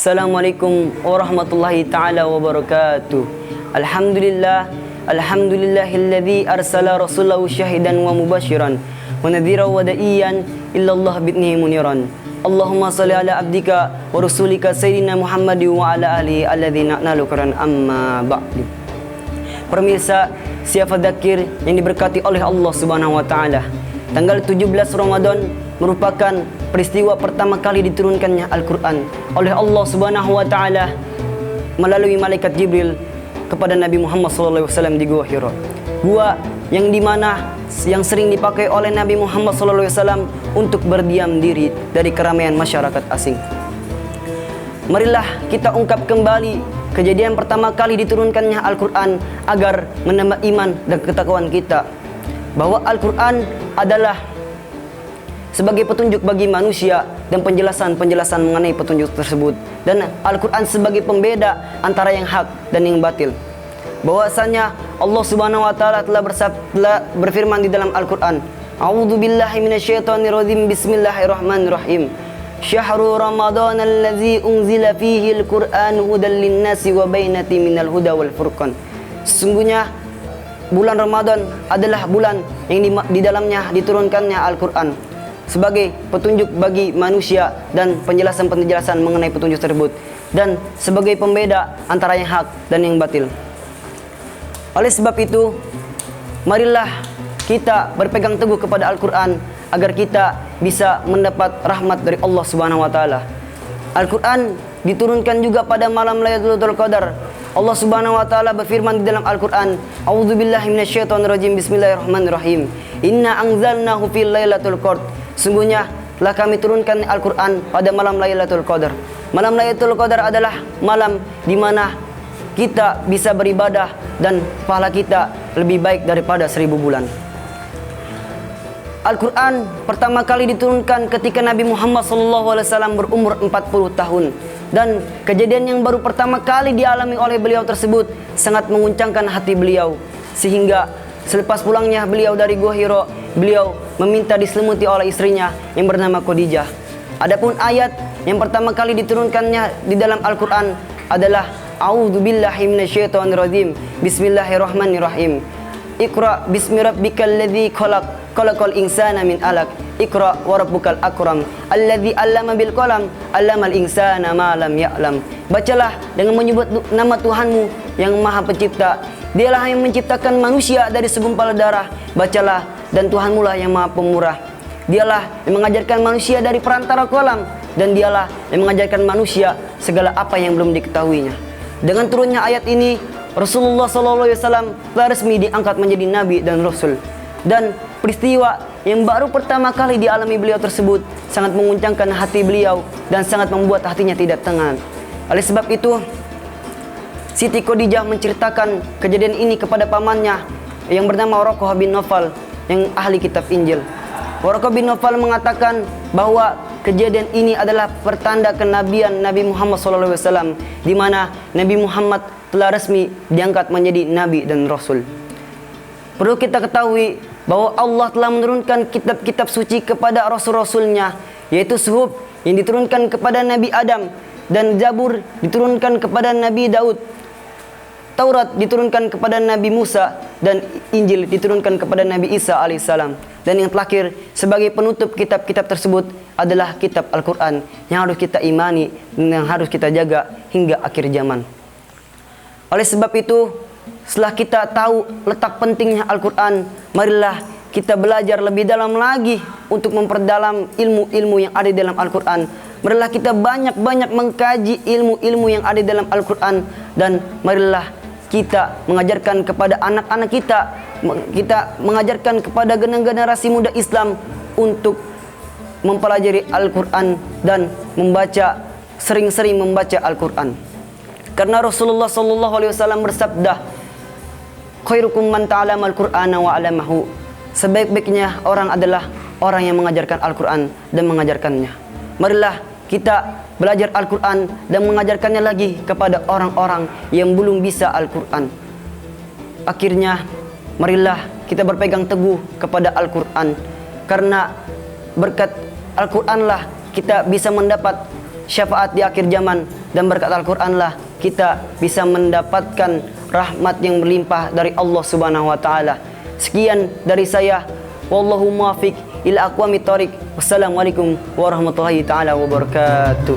Assalamualaikum warahmatullahi ta'ala wabarakatuh. Alhamdulillahilladzi arsala rasulahu syahidan wa mubasyiran wa nadhira wa da'iyan illallah bi'nihi muniran. Allahumma salli ala abdika wa rasulika sayyidina Muhammad wa ala alihi alladzina nalu quran amma ba'du. Pemirsa Siapa Dzakir yang diberkati oleh Allah Subhanahu wa taala. Tanggal 17 Ramadan merupakan peristiwa pertama kali diturunkannya Al-Quran oleh Allah Subhanahu wa taala melalui malaikat Jibril kepada Nabi Muhammad SAW di Gua Hira. Gua yang dimana yang sering dipakai oleh Nabi Muhammad SAW untuk berdiam diri dari keramaian masyarakat asing. Marilah kita ungkap kembali kejadian pertama kali diturunkannya Al-Quran agar menambah iman dan ketakwaan kita, bahwa Al-Quran adalah sebagai petunjuk bagi manusia dan penjelasan mengenai petunjuk tersebut, dan Al-Quran sebagai pembeda antara yang hak dan yang batil. Bahwasanya Allah Subhanahu wa taala telah berfirman di dalam Al-Quran, A'udzubillahi minasyaitonirrajim, Bismillahirrahmanirrahim. Syahrul Ramadan allazi unzila fihi al-Qur'an hudan lin-nasi wa bainatin minal huda wal furqan. Sesungguhnya bulan Ramadan adalah bulan yang di dalamnya diturunkannya Al-Quran sebagai petunjuk bagi manusia dan penjelasan mengenai petunjuk tersebut, dan sebagai pembeda antara yang hak dan yang batil. Oleh sebab itu, marilah kita berpegang teguh kepada Al-Quran agar kita bisa mendapat rahmat dari Allah Subhanahu wa taala. Al-Quran diturunkan juga pada malam Lailatul Qadar. Allah Subhanahu wa taala berfirman di dalam Al-Quran, A'udzubillahi minasyaitonirrajim, Bismillahirrahmanirrahim. Inna anzalnahu fil lailatul qadr. Sungguhnya telah kami turunkan Al-Quran pada malam Lailatul Qadar. Malam Lailatul Qadar adalah malam di mana kita bisa beribadah dan pahala kita lebih baik daripada 1000 bulan. Al-Quran pertama kali diturunkan ketika Nabi Muhammad SAW berumur 40 tahun. Dan kejadian yang baru pertama kali dialami oleh beliau tersebut sangat menguncangkan hati beliau. Sehingga selepas pulangnya beliau dari Gua Hira, beliau meminta diselimuti oleh istrinya yang bernama Khadijah. Adapun ayat yang pertama kali diturunkannya di dalam Al-Quran adalah A'udzubillahi minasyaitonirrajim, Bismillahirrahmanirrahim. Iqra bismi rabbikal ladzi khalaqal insana min 'alaq. Iqra wa rabbukal akram alladzi 'allama bil qalam 'allamal insana ma lam ya'lam. Bacalah dengan menyebut nama Tuhanmu yang Maha Pencipta. Dialah yang menciptakan manusia dari segumpal darah. Bacalah, dan Tuhanmu lah yang Maha Pemurah. Dialah yang mengajarkan manusia dari perantara kolam, dan dialah yang mengajarkan manusia segala apa yang belum diketahuinya. Dengan turunnya ayat ini, Rasulullah SAW telah resmi diangkat menjadi Nabi dan Rasul. Dan peristiwa yang baru pertama kali dialami beliau tersebut sangat menguncangkan hati beliau dan sangat membuat hatinya tidak tenang. Oleh sebab itu, Siti Khadijah menceritakan kejadian ini kepada pamannya yang bernama Waraqah bin Nawfal yang ahli kitab Injil. Waraqah bin Nawfal mengatakan bahwa kejadian ini adalah pertanda kenabian Nabi Muhammad SAW, di mana Nabi Muhammad telah resmi diangkat menjadi Nabi dan Rasul. Perlu kita ketahui bahwa Allah telah menurunkan kitab-kitab suci kepada Rasul-Rasulnya, yaitu Suhuf yang diturunkan kepada Nabi Adam, dan Zabur diturunkan kepada Nabi Daud, Taurat diturunkan kepada Nabi Musa, dan Injil diturunkan kepada Nabi Isa alaihissalam. Dan yang terakhir sebagai penutup kitab-kitab tersebut adalah kitab Al-Quran yang harus kita imani dan yang harus kita jaga hingga akhir zaman. Oleh sebab itu, setelah kita tahu letak pentingnya Al-Quran, marilah kita belajar lebih dalam lagi untuk memperdalam ilmu-ilmu yang ada di dalam Al-Quran. Marilah kita banyak-banyak mengkaji ilmu-ilmu yang ada di dalam Al-Quran, dan marilah kita mengajarkan kepada anak-anak kita mengajarkan kepada generasi muda Islam untuk mempelajari Al-Quran dan sering-sering membaca Al-Quran. Karena Rasulullah SAW bersabda, khairukum man ta'allama al-Qur'ana wa 'allamahu. Sebaik-baiknya orang adalah orang yang mengajarkan Al-Quran dan mengajarkannya. Marilah kita belajar Al-Quran dan mengajarkannya lagi kepada orang-orang yang belum bisa Al-Quran. Akhirnya, marilah kita berpegang teguh kepada Al-Quran, karena berkat Al-Quranlah kita bisa mendapat syafaat di akhir zaman dan berkat Al-Quran lah kita bisa mendapatkan rahmat yang berlimpah dari Allah Subhanahu wa taala. Sekian dari saya, wallahu muwaffiq ila aqwamit thoriq. Wassalamualaikum warahmatullahi taala wabarakatuh.